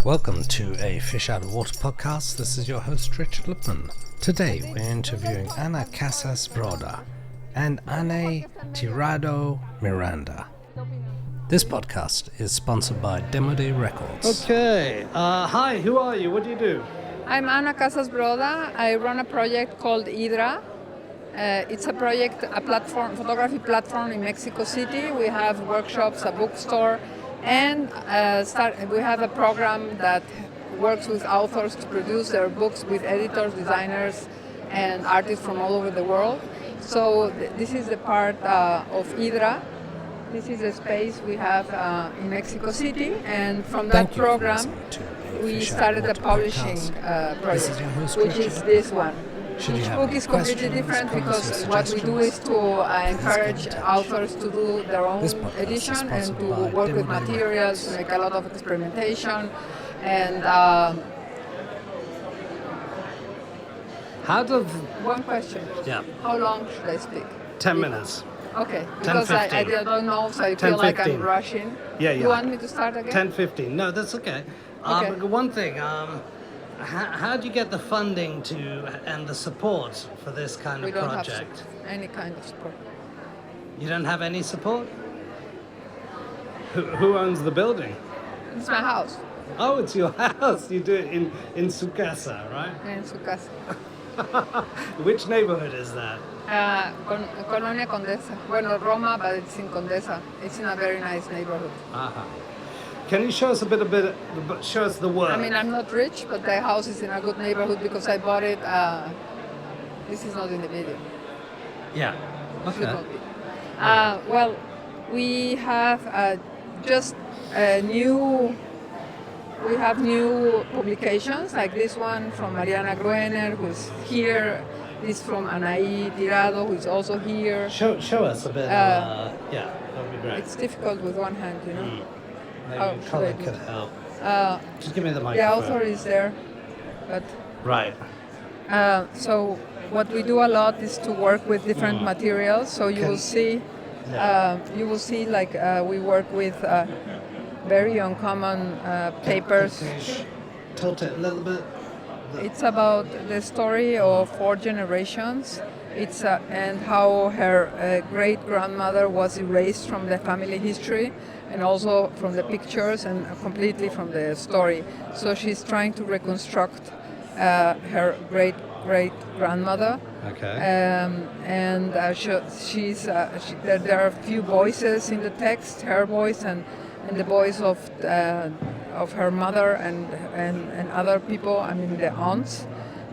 Welcome to a Fish Out of Water podcast. This is your host, Richard Lipman. Today we're interviewing Casas Broda and Anaí Tirado Miranda. This podcast is sponsored by Demode Records. Okay. Hi, who are you? What do you do? I'm Ana Casas Broda. I run a project called Hydra. It's a project, a platform, photography platform in Mexico City. We have workshops, a bookstore, and we have a program that works with authors to produce their books with editors, designers, and artists from all over the world. So this is the part of Hydra. This is a space we have in Mexico City, and from that program we started a publishing project, which is this one. Each book is completely different because what we do is to encourage authors to do their own edition and to work with materials, to make a lot of experimentation. And one question. Yeah. How long should I speak? 10 minutes. Okay, because I don't know, so I feel like I'm rushing. Yeah. You want me to start again? 10:15. No, that's okay. Okay. One thing, how do you get the funding and the support for this kind of project? We don't have any kind of support. You don't have any support? Who owns the building? It's my house. Oh, it's your house. You do it in su casa, right? In su casa. Which neighborhood is that? Colonia Condesa. Bueno, Roma, but it's in Condesa. It's in a very nice neighborhood. Uh-huh. Can you show us show us the work? I mean, I'm not rich, but the house is in a good neighborhood because I bought it. This is not in the video. Yeah. Okay. Well, we have we have new publications like this one from Mariana Gruener, who's here. This from Anaí Tirado, who's also here. Show us a bit. Yeah, that would be great. It's difficult with one hand, you know. Maybe color could help. Just give me the microphone. The author is there, but right. So what we do a lot is to work with different materials. So you will see, like we work with very uncommon papers. Tilt it a little bit. It's about the story of 4 generations. It's and how her great grandmother was erased from the family history, and also from the pictures, and completely from the story. So she's trying to reconstruct her great grandmother. Okay. And there are a few voices in the text, her voice and the voice of her mother and other people. I mean the aunts.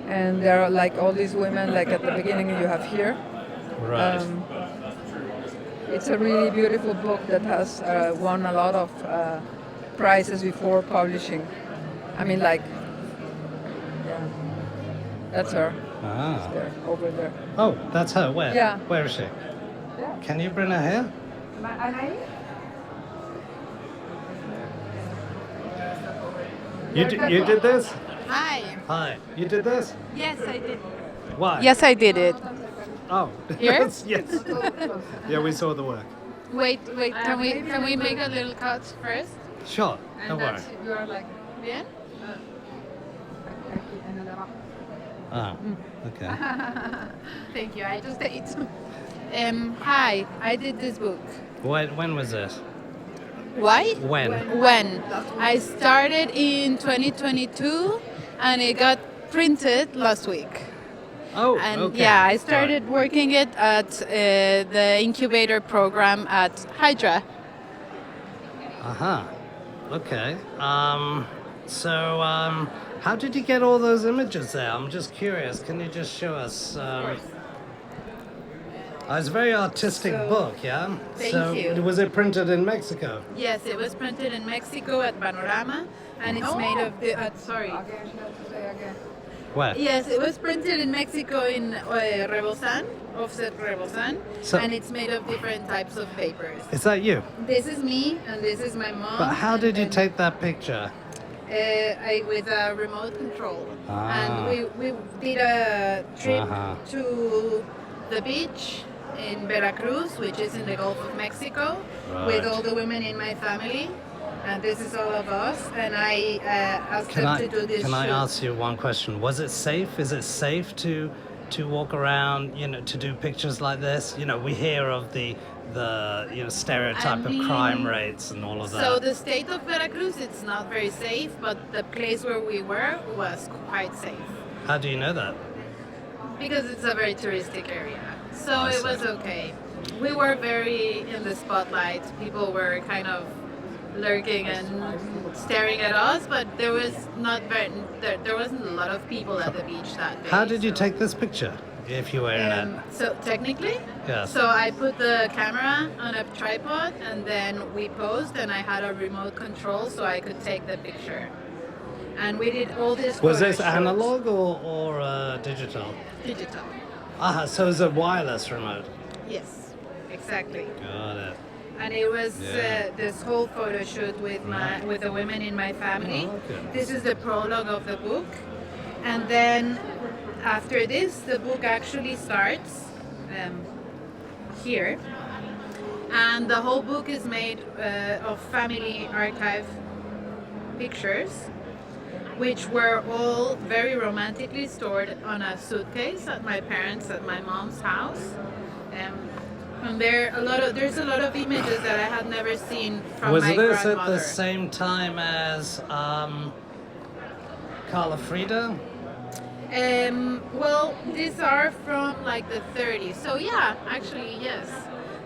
And there are like all these women, like at the beginning you have here. Right. It's a really beautiful book that has won a lot of prizes before publishing. I mean, like, yeah, that's her. Ah. There, over there. Oh, that's her. Where? Yeah. Where is she? Yeah. Can you bring her here? Anaí? You did this? Hi. Hi. You did this? Yes, I did. Why? Yes, I did it. Oh. Here? Yes. Yeah, we saw the work. Wait. Can we make a little cut first? Sure. Don't worry. You are like, Bien. Ah. Okay. Thank you. I just ate. Hi. I did this book. When was this? Why? When? When? I started in 2022, and it got printed last week. Oh, And okay. yeah, I started working it at the incubator program at Hydra. Uh-huh. Okay. How did you get all those images there? I'm just curious. Can you just show us? It's a very artistic book, yeah? Thank you. Was it printed in Mexico? Yes, it was printed in Mexico at Panorama, and it's made of the. Sorry. again, she has to say again. Where? Yes, it was printed in Mexico in Rebosan, offset Rebosan, and it's made of different types of papers. Is that you? This is me, and this is my mom. But how did you take that picture? With a remote control. Ah. And we did a trip Uh-huh. to the beach in Veracruz, which is in the Gulf of Mexico, Right. with all the women in my family. And this is all of us, and I asked them to do this Can I shoot. ask you one question? Was it safe? Is it safe to walk around, to do pictures like this? We hear of the stereotype of crime rates and all of that. So the state of Veracruz, it's not very safe, but the place where we were was quite safe. How do you know that? Because it's a very touristic area. So I it see. was okay. We were very in the spotlight. People were kind of lurking and staring at us, but there wasn't a lot of people at the beach that day. How did you so- take this picture, if you were in it? So technically, Yes. so I put the camera on a tripod and then we posed, and I had a remote control so I could take the picture. And we did all this. Was photo this shoots. analog or digital? Digital. So it was a wireless remote. Yes, exactly. Got it. And it was Yeah. this whole photo shoot with the women in my family. Oh, okay. This is the prologue of the book, and then after this, the book actually starts here, and the whole book is made of family archive pictures, which were all very romantically stored on a suitcase at my mom's house. And there's a lot of images that I had never seen from Was my this grandmother. at the same time as Carla Frida? Well, these are from like the 30s. So yeah, actually yes.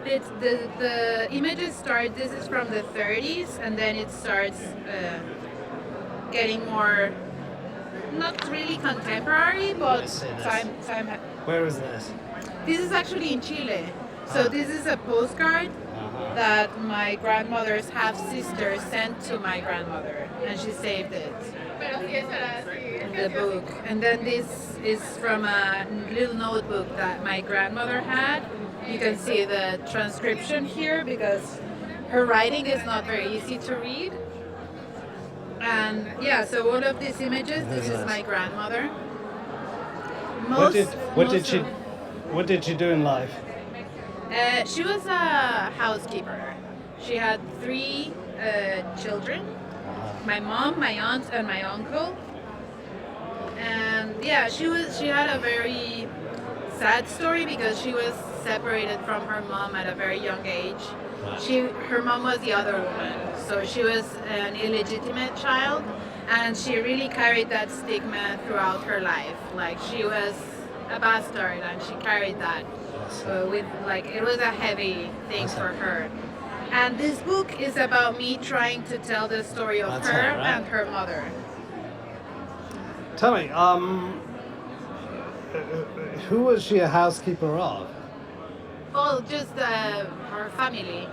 The images start. This is from the 30s, and then it starts getting more, not really contemporary, but see this. time. Where is this? This is actually in Chile. So this is a postcard that my grandmother's half-sister sent to my grandmother, and she saved it in the book. And then this is from a little notebook that my grandmother had. You can see the transcription here because her writing is not very easy to read. And yeah, so all of these images, this is my grandmother. What did she do in life? She was a housekeeper. She had 3 children, my mom, my aunt, and my uncle. And yeah, she had a very sad story because she was separated from her mom at a very young age. Her mom was the other woman, so she was an illegitimate child, and she really carried that stigma throughout her life. Like she was a bastard, and she carried that. It was a heavy thing for her. And this book is about me trying to tell the story of That's her her, right? and her mother. Tell me, who was she a housekeeper of? Well, just her family.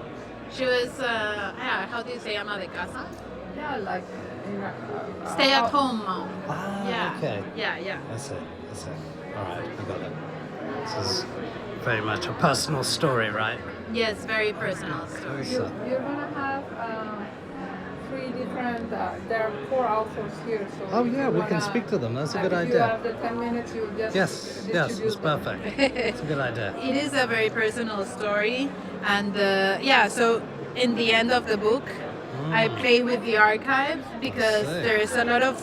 She was, how do you say ama de casa? Yeah, like Stay at home mom. Ah, okay. Yeah. That's it. All right, I got it. This is very much a personal story, right? Yes, very personal story. So- You're gonna have 3 different. There are 4 authors here, so. Oh if yeah, you we can wanna- speak to them. That's a good if you idea. have the 10 minutes, you just Yes, distribute it's them. perfect. It's a good idea. It is a very personal story, and so in the end of the book, I play with the archive because see. there's a lot of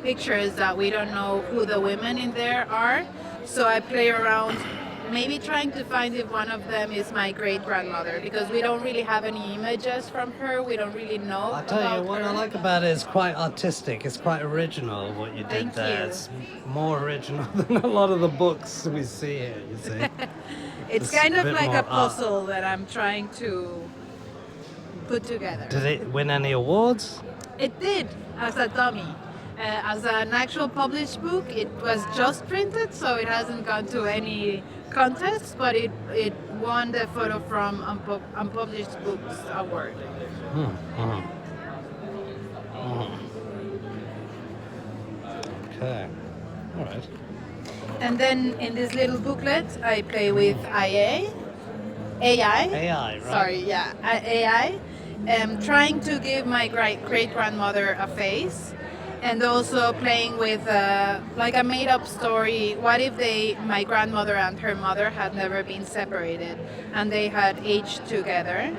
pictures that we don't know who the women in there are. So I play around, maybe trying to find if one of them is my great grandmother, because we don't really have any images from her. We don't really know. I tell you, about what her. I like about it is quite artistic. It's quite original what you did Thank there. you. It's more original than a lot of the books we see here, you see. It's It's kind a of bit like more a puzzle that I'm trying to put together. Did it win any awards? It did, as a dummy. As an actual published book, it was just printed, so it hasn't gone to any contests, but it won the Photo from Unpublished Books Award. Okay. All right. And then in this little booklet, I play with AI. AI, right? Sorry, yeah, AI. Trying to give my great grandmother a face, and also playing with like a made up story. What if my grandmother and her mother had never been separated, and they had aged together?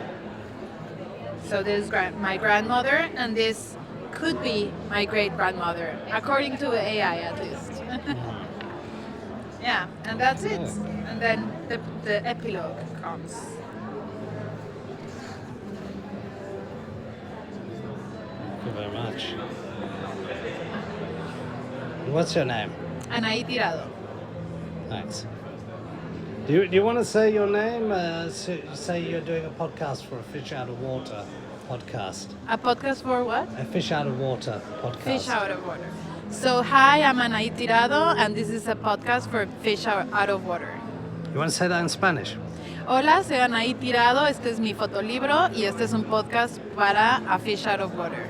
So this is my grandmother, and this could be my great grandmother, according to AI at least. Yeah, and that's it. And then the epilogue comes. Thank you very much. What's your name? Anaí Tirado. Thanks. Do you want to say your name? Say you're doing a podcast for a Fish Out of Water podcast. A podcast for what? A Fish Out of Water podcast. Fish Out of Water. So hi, I'm Anaí Tirado, and this is a podcast for Fish Out of Water. You want to say that in Spanish? Hola, soy Anaí Tirado, este es mi fotolibro y este es un podcast para A Fish Out of Water.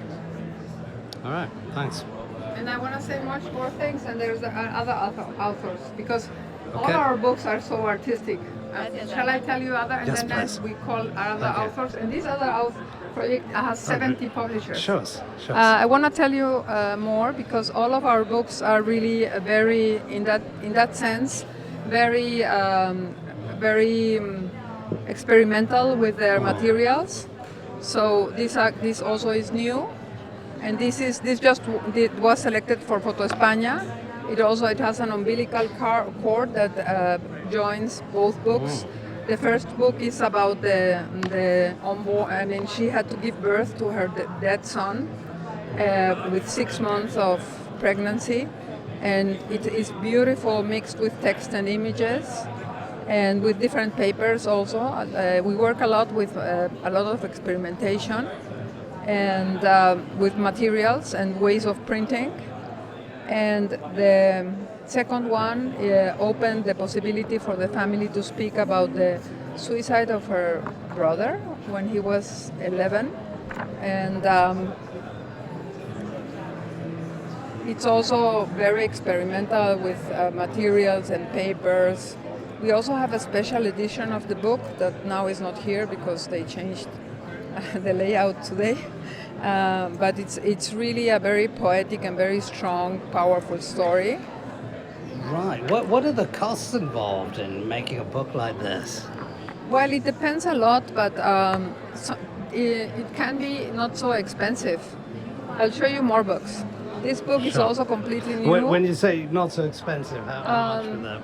All right, thanks. And I want to say much more things, and there's other authors, because all Okay. our books are so artistic. Shall I tell you other? And Yes, then please. we call other Okay. authors. And this other project has 70 publishers. Sure. I want to tell you more, because all of our books are really very, in that sense, very experimental with their materials. So this also is new, and this was selected for Foto España. It has an umbilical cord that joins both books. The first book is about the onboard. I mean, she had to give birth to her dead son with 6 months of pregnancy, and it is beautiful, mixed with text and images, and with different papers also. We work a lot with a lot of experimentation, and with materials and ways of printing. And the second one opened the possibility for the family to speak about the suicide of her brother when he was 11. And it's also very experimental with materials and papers. We also have a special edition of the book that now is not here because they changed the layout today. But it's really a very poetic and very strong, powerful story. Right. What are the costs involved in making a book like this? Well, it depends a lot, but it can be not so expensive. I'll show you more books. This book is Sure. also completely new. When you say not so expensive, how much would that?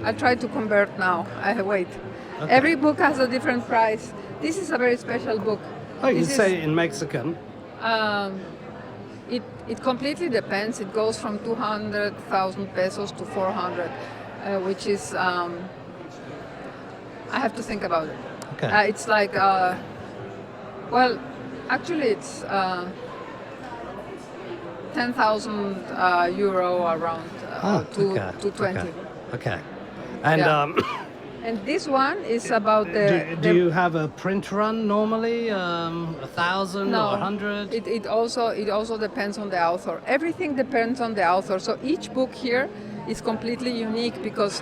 I'll try to convert now. Wait. Okay. Every book has a different price. This is a very special book. Oh, you This say is- in Mexican. It completely depends. It goes from 200,000 pesos to 400, which is I have to think about it. Okay. It's like well, actually it's 10,000 euro around to 20. Okay. And Yeah. And this one is about do you have a print run normally? 1,000 or 100? It also depends on the author. Everything depends on the author. So each book here is completely unique, because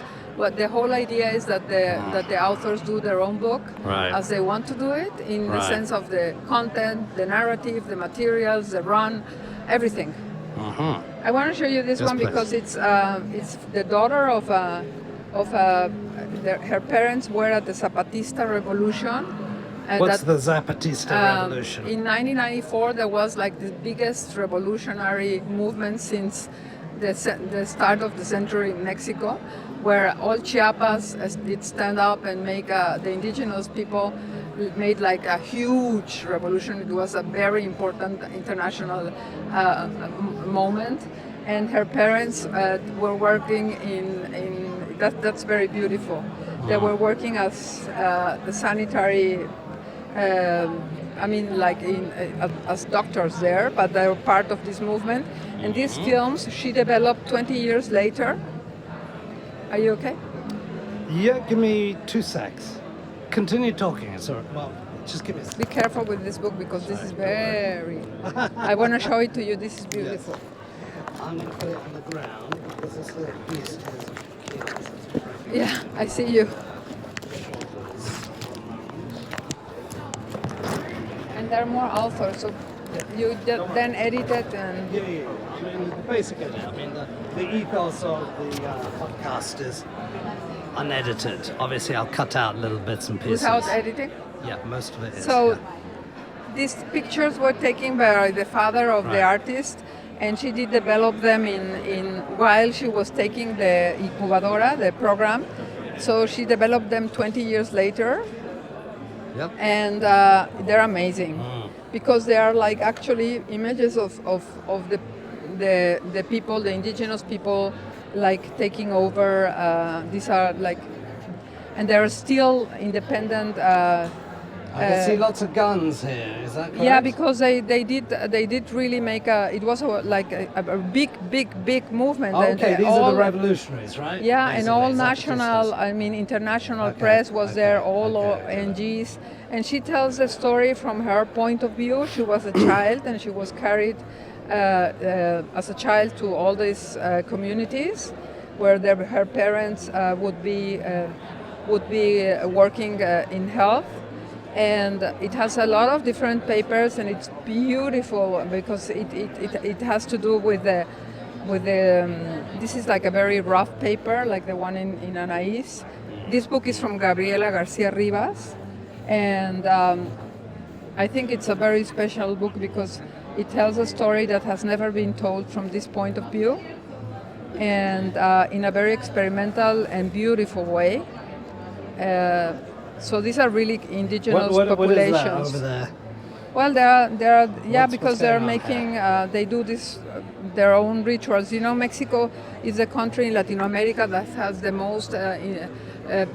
the whole idea is that the authors do their own book Right. as they want to do it, in the Right. sense of the content, the narrative, the materials, the run, everything. I want to show you this Yes, one please. because it's the daughter of her parents were at the Zapatista Revolution. And What's the Zapatista revolution? In 1994, there was like the biggest revolutionary movement since the start of the century in Mexico, where all Chiapas did stand up and make the indigenous people made like a huge revolution. It was a very important international moment, and her parents were working in that's very beautiful. They were working as the sanitary. As doctors there, but they were part of this movement. And these films she developed 20 years later. Are you okay? Yeah, give me 2 secs. Continue talking. It's all right. Well, just give me a sec. Be careful with this book, because this is very. I want to show it to you. This is beautiful. I'm going to put it on the ground because this little beast has kilos. Yeah, I see you. And there are more authors, so you then edit it and. Yeah. I mean, basically, the ethos of the podcast is unedited. Obviously, I'll cut out little bits and pieces. Without editing. Yeah, most of it is. So yeah. these pictures were taken by the father of the artist, and she did develop them in while she was taking the incubadora, the program. So she developed them 20 years later, and they're amazing because they are like actually images of the people, the indigenous people, like taking over. These are like, and they're still independent. I can see lots of guns here. Is that correct? Yeah, because they did really make it was like a big movement. Okay, and these all, are the revolutionaries, right? Yeah, Basically, and all zapatistas. national, I mean international press was there, all ONGs, and she tells the story from her point of view. She was a child and she was carried as a child to all these communities where her parents would be working in health. And it has a lot of different papers, and it's beautiful because it has to do with the this is like a very rough paper, like the one in Anaís. This book is from Gabriela Garcia Rivas, and I think it's a very special book because it tells a story that has never been told from this point of view, and in a very experimental and beautiful way. So these are really indigenous populations. What is that over there? Well, there are What's because they're going on making they do this their own rituals. You know, Mexico is a country in Latin America that has the most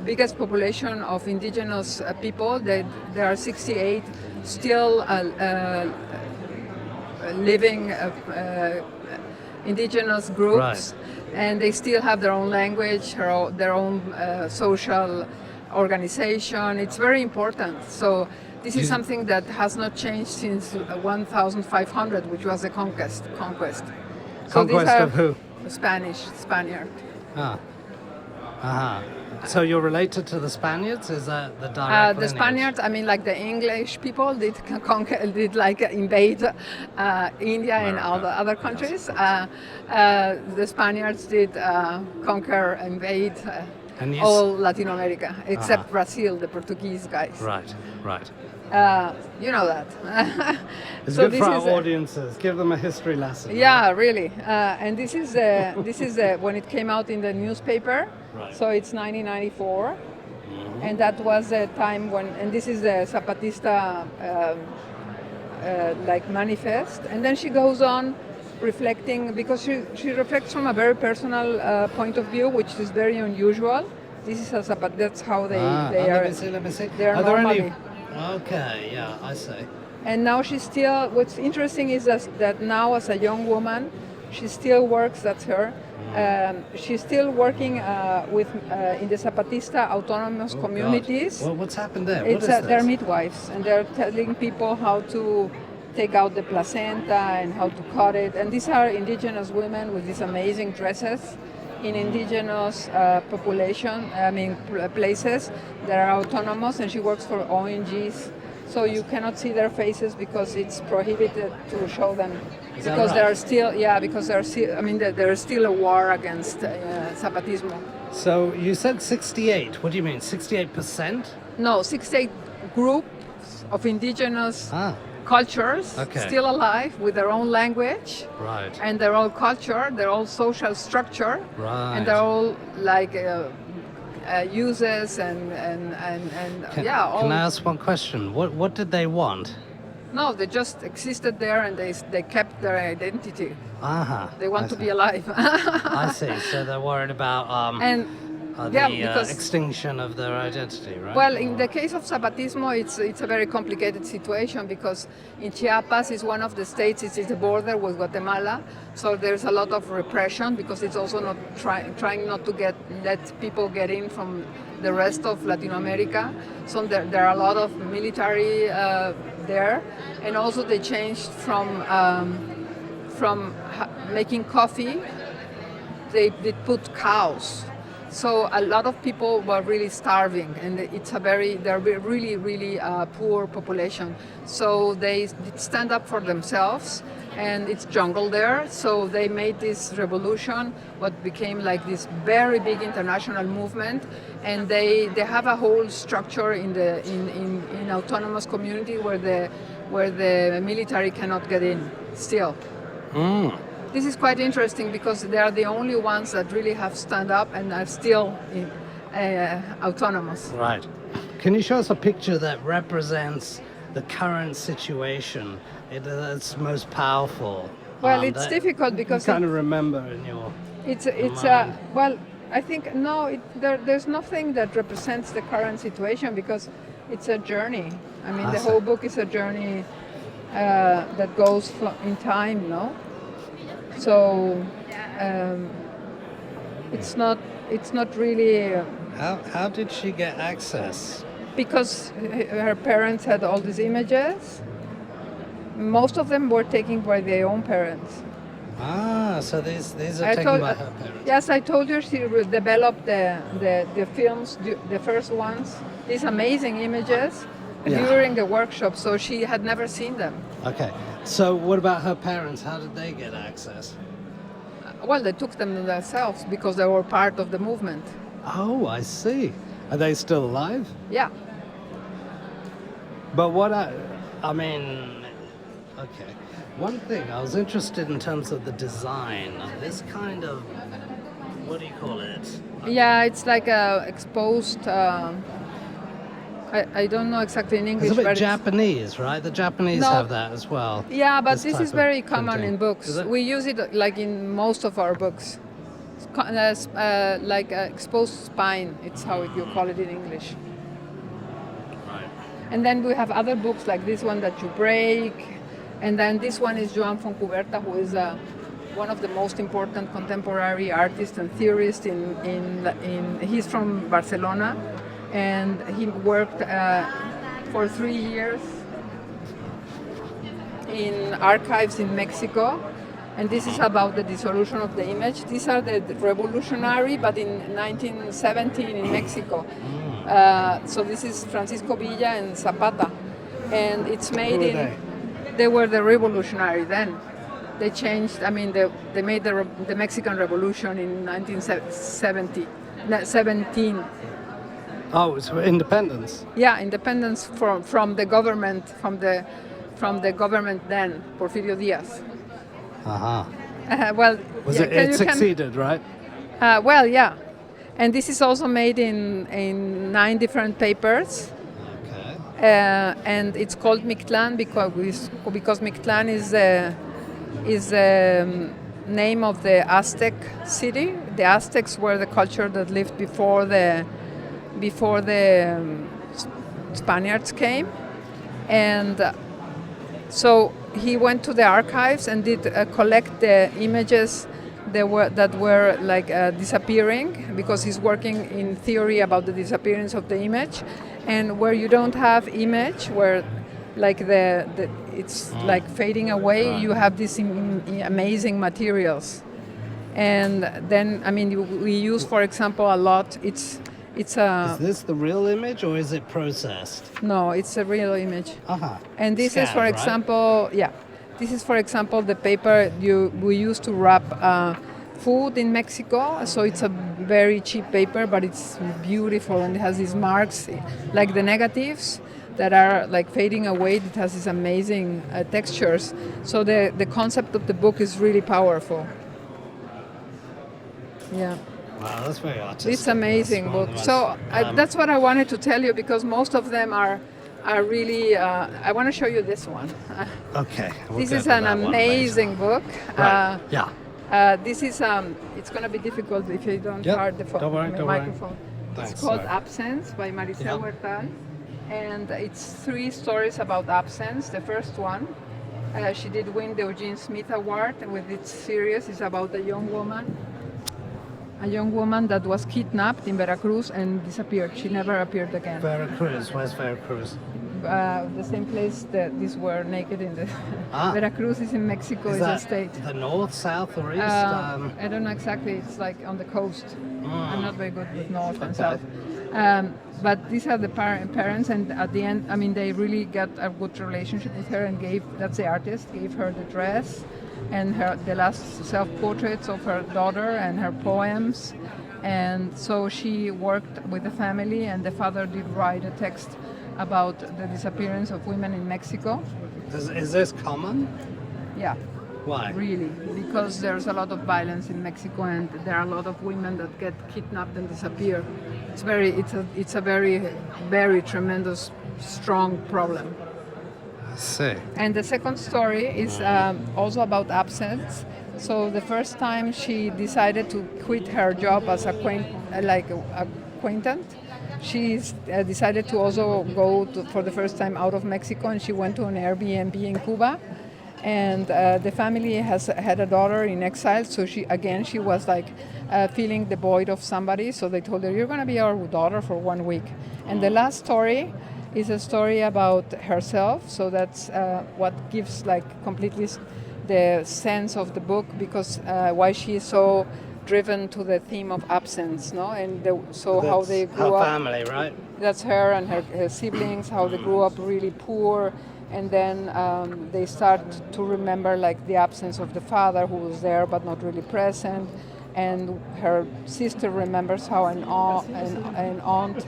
biggest population of indigenous people. There are 68 still living indigenous groups, and they still have their own language, their own social organization. It's very important. So this is something that has not changed since 1500, which was a conquest. So Conquest of who? Spaniard. So you're related to the Spaniards? Is that the direct The lineage? Spaniards, I mean, like the English people did invade India and all the other countries. The Spaniards did invade all Latin America, except Brazil, the Portuguese guys. Right. You know that. It's good for our audiences. Give them a history lesson. Yeah, really. And this is when it came out in the newspaper. Right. So it's 1994, and that was a time when. And this is the Zapatista like manifest. And then she goes on reflecting because she reflects from a very personal point of view, which is very unusual. This is that's how they are. Let me see. They are normally. Okay, yeah, I see. And now she's still. What's interesting is that now, as a young woman, she still works. That's her. She's still working with in the Zapatista autonomous communities. Well, what's happened there? They're midwives, and they're telling people how to take out the placenta and how to cut it. And these are indigenous women with these amazing dresses in indigenous places that are autonomous, and she works for ONGs. So you cannot see their faces because it's prohibited to show them. Because there are still, there is still a war against Zapatismo. So you said 68. What do you mean? 68%? No, 68 groups of indigenous cultures still alive with their own language, right, and their own culture, their own social structure, right, and they're all like uses and Can I ask one question? What did they want? No, they just existed there and they kept their identity. They want to be alive. I see. So they're worried about because extinction of their identity, right? Well, in the case of Zapatismo, it's a very complicated situation because in Chiapas is one of the states, it's the border with Guatemala, so there's a lot of repression because it's also not trying not to let people get in from the rest of Latin America. So there are a lot of military there, and also they changed from making coffee, they put cows. So a lot of people were really starving, and they're really poor population. So they stand up for themselves, and it's jungle there. So they made this revolution, what became like this very big international movement, and they have a whole structure in autonomous community where where the military cannot get in still. This is quite interesting because they are the only ones that really have stand up and are still autonomous. Right. Can you show us a picture that represents the current situation? It's most powerful. Well, it's difficult because you kind of remember in your it's mind. well, I think no, there's nothing that represents the current situation because it's a journey. I mean, the whole book is a journey that goes in time, no? So it's not really How did she get access? because her parents had all these images. Most of them were taken by their own parents. So these are taken by her parents. Yes, I told her she developed the films, the first ones, these amazing images during the workshop, so she had never seen them. Okay. So what about her parents? How did they get access? Well, they took them themselves because they were part of the movement. Oh, I see. Are they still alive? Yeah. But I mean, okay. One thing I was interested in terms of the design of this kind of, what do you call it? Yeah, it's like a exposed. I don't know exactly in English. It's a bit but Japanese, right? The Japanese No. have that as well. Yeah, but this type is of very common printing. in books. Is it? We use it like in most of our books. It's like exposed spine. It's how you call it in English. Right. And then we have other books like this one that you break. And then this one is Joan Fontcuberta, who is one of the most important contemporary artists and theorists he's from Barcelona. And he worked for 3 years in archives in Mexico. And this is about the dissolution of the image. These are the revolutionary, but in 1917 in Mexico. So this is Francisco Villa and Zapata. And it's made Who were they were the revolutionary then. They changed, I mean, they made the Mexican Revolution in 1917. Oh, it's for independence. Yeah, independence from the government, from the government then, Porfirio Diaz. Well, Was yeah, it succeeded, right? well, yeah, and this is also made in 9 different papers, and it's called Mictlan because Mictlan is the name of the Aztec city. The Aztecs were the culture that lived before the Spaniards came, and so he went to the archives and did collect the images that were like disappearing, because he's working in theory about the disappearance of the image, and where you don't have image, where like it's like fading away, Right. you have these amazing materials. And then, I mean, we use, for example, a lot. It's a Is this the real image or is it processed? no, it's a real image. And this is, Scanned, for right? example, this is, for example, the paper we use to wrap food in Mexico. So it's a very cheap paper, but it's beautiful and it has these marks, like the negatives that are like fading away. It has these amazing textures. So the concept of the book is really powerful. Yeah. Wow, that's very artistic. It's amazing That's one book. of the So most, that's what I wanted to tell you, because most of them are really. I want to show you this one. Okay. we'll This go is to an that one amazing later. book. Right. Yeah. This is it's going to be difficult if you don't Yep. hear the Don't worry, don't worry. microphone. Thanks, It's called sorry. Absence by Maricel Yeah. Huertal, and it's 3 stories about absence. The first one, she did win the Eugene Smith Award with its series. It's about a young woman that was kidnapped in Veracruz and disappeared. She never appeared again. Veracruz. Where's Veracruz? The same place that these were naked in the Ah. Veracruz is in Mexico, Is is a that state. the north, south, or east? I don't know exactly. It's like on the coast. I'm not very good with north and Okay. south. But these are the parents, and at the end, I mean, they really got a good relationship with her and that's the artist, gave her the dress and the last self-portraits of her daughter and her poems. And so she worked with the family, and the father did write a text about the disappearance of women in Mexico. Is this common? Yeah. Why? Really, because there's a lot of violence in Mexico, and there are a lot of women that get kidnapped and disappear. It's a very tremendous, strong problem. I see. And the second story is also about absence. So the first time she decided to quit her job as acquaintant, she decided to also go for the first time out of Mexico, and she went to an Airbnb in Cuba. And the family has had a daughter in exile, so she was like feeling the void of somebody. So they told her, "You're going to be our daughter for 1 week." And the last story is a story about herself. So that's what gives like completely the sense of the book, because why she is so driven to the theme of absence, no? And how they grew her up. family, right? That's her and her siblings, how they grew up really poor. And then they start to remember like the absence of the father, who was there but not really present. And her sister remembers how an aunt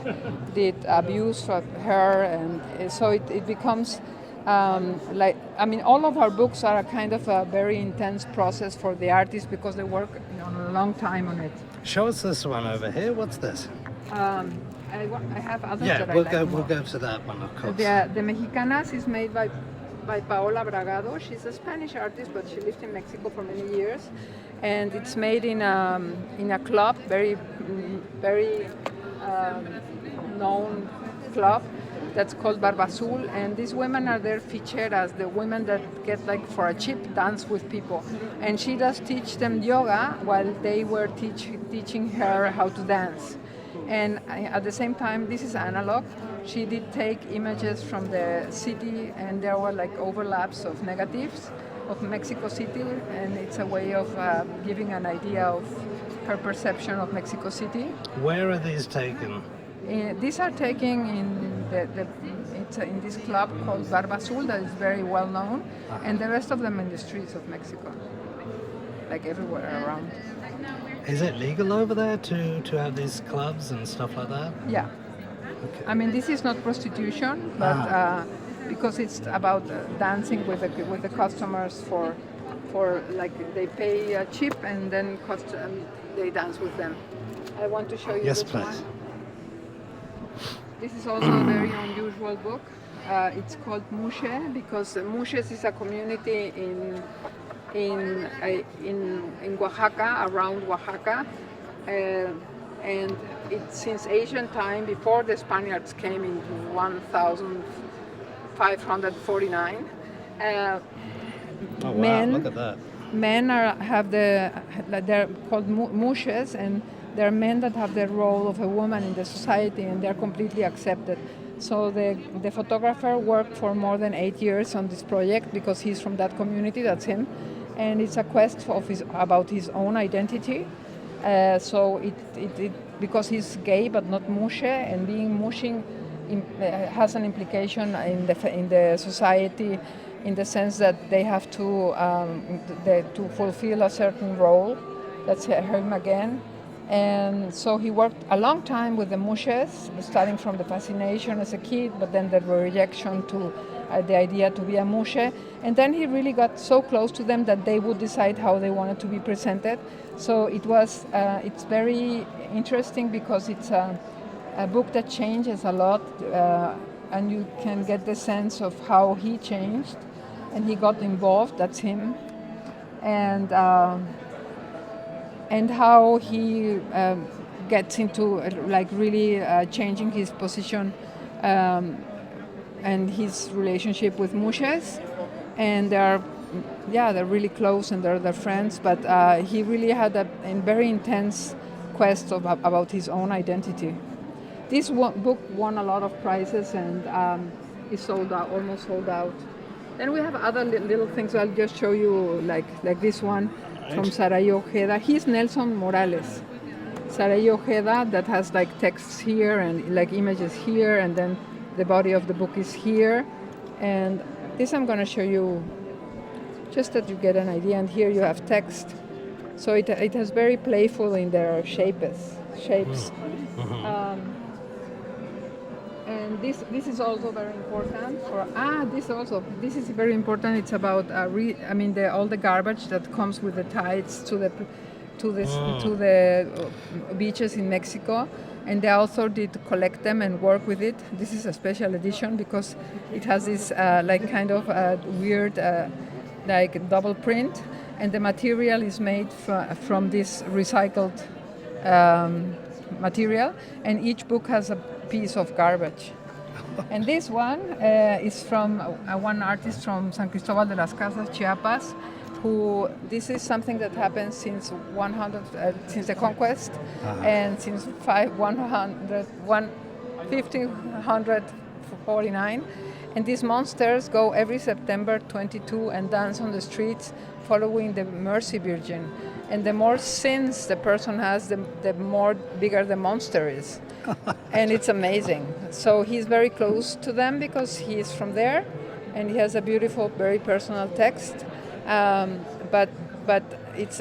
did abuse her, and so it becomes all of our books are a kind of a very intense process for the artists, because they work a long time on it. Show us this one over here. What's this? I have others Yeah, that we'll I go. like We'll more. go to that one, of course. The Mexicanas is made by Paola Bragado. She's a Spanish artist, but she lived in Mexico for many years, and it's made in a club, very known club that's called Barba Azul, and these women are there featured as the women that get like for a cheap dance with people, and she does teach them yoga while they were teaching her how to dance. And at the same time, this is analog. She did take images from the city, and there were like overlaps of negatives of Mexico City, and it's a way of giving an idea of her perception of Mexico City. Where are these taken? These are taken in in this club called Barba Azul that is very well known, and the rest of them in the streets of Mexico, like everywhere around. Is it legal over there to have these clubs and stuff like that? Yeah. Okay. I mean, this is not prostitution, but because it's about dancing with the customers for like they pay a chip and then they dance with them. I want to show you Yes, this please. one. This is also a very unusual book. It's called Mushe, because Mushes is a community in Oaxaca, around Oaxaca, and it's since ancient time, before the Spaniards came in 1549. Oh wow! Men- Look at that. Men they're called mushes, and they're men that have the role of a woman in the society, and they're completely accepted. So the photographer worked for more than 8 years on this project, because he's from that community, that's him, and it's a quest about his own identity. So because he's gay but not mushe, and being mushing has an implication in the society, in the sense that they have to fulfill a certain role. That's him again. And so he worked a long time with the mushes, starting from the fascination as a kid, but then the rejection to the idea to be a mushe. And then he really got so close to them that they would decide how they wanted to be presented. So it's very interesting, because it's a book that changes a lot, and you can get the sense of how he changed and he got involved. That's him. And how he gets into really changing his position and his relationship with mushes, and they're really close and they're friends. But he really had a very intense quest about his own identity. This book won a lot of prizes and is sold out, almost sold out. Then we have other little things. I'll just show you, like this one. From Sarai Ojeda. He's Nelson Morales. Sarai Ojeda, that has like texts here and like images here, and then the body of the book is here. And this I'm going to show you just that you get an idea. And here you have text. So it has very playful in their shapes. And this is also very important this is very important. It's about all the garbage that comes with the tides to the beaches in Mexico, and the author did collect them and work with it. This is a special edition because it has this weird double print, and the material is made from this recycled material, and each book has a piece of garbage. And this one is from one artist from San Cristobal de las Casas, Chiapas, this is something that happens since since the conquest, and since 1549. And these monsters go every September 22 and dance on the streets following the Mercy Virgin. And the more sins the person has, the more bigger the monster is. And it's amazing. So he's very close to them because he is from there, and he has a beautiful, very personal text. But it's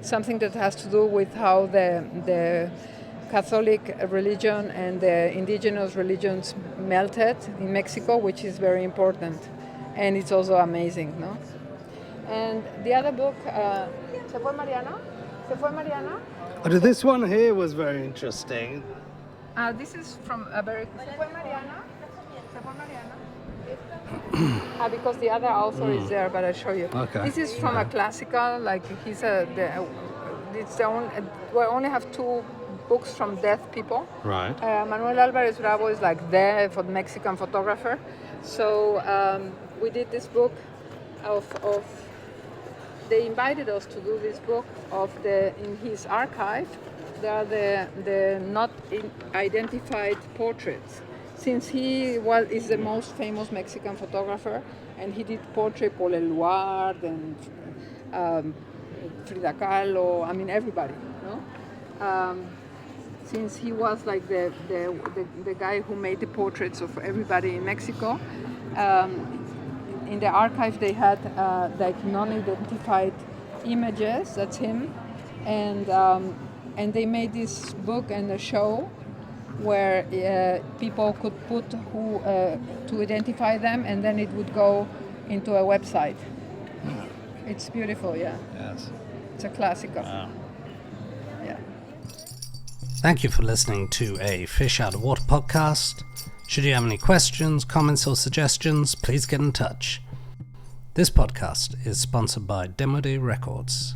something that has to do with how the Catholic religion and the indigenous religions melted in Mexico, which is very important, and it's also amazing, no? And the other book, ¿Se fue Mariana? Oh, this one here was very interesting. This is from a very... ¿Se fue Mariana? Because the other author is there, but I'll show you. Okay. This is from a classical, we only have 2 books from deaf people. Right. Manuel Alvarez Bravo is for the Mexican photographer. So we did this book they invited us to do this book in his archive. There are the not identified portraits. Since he is the most famous Mexican photographer, and he did portrait Paul Eluard and Frida Kahlo, everybody, no? Since he was the guy who made the portraits of everybody in Mexico, in the archive they had non-identified images. That's him, and they made this book and a show where people could put to identify them, and then it would go into a website. It's beautiful, yeah. Yes. It's a classical. Wow. Yeah. Thank you for listening to a Fish Out of Water podcast. Should you have any questions, comments, or suggestions, please get in touch. This podcast is sponsored by Demo Day Records.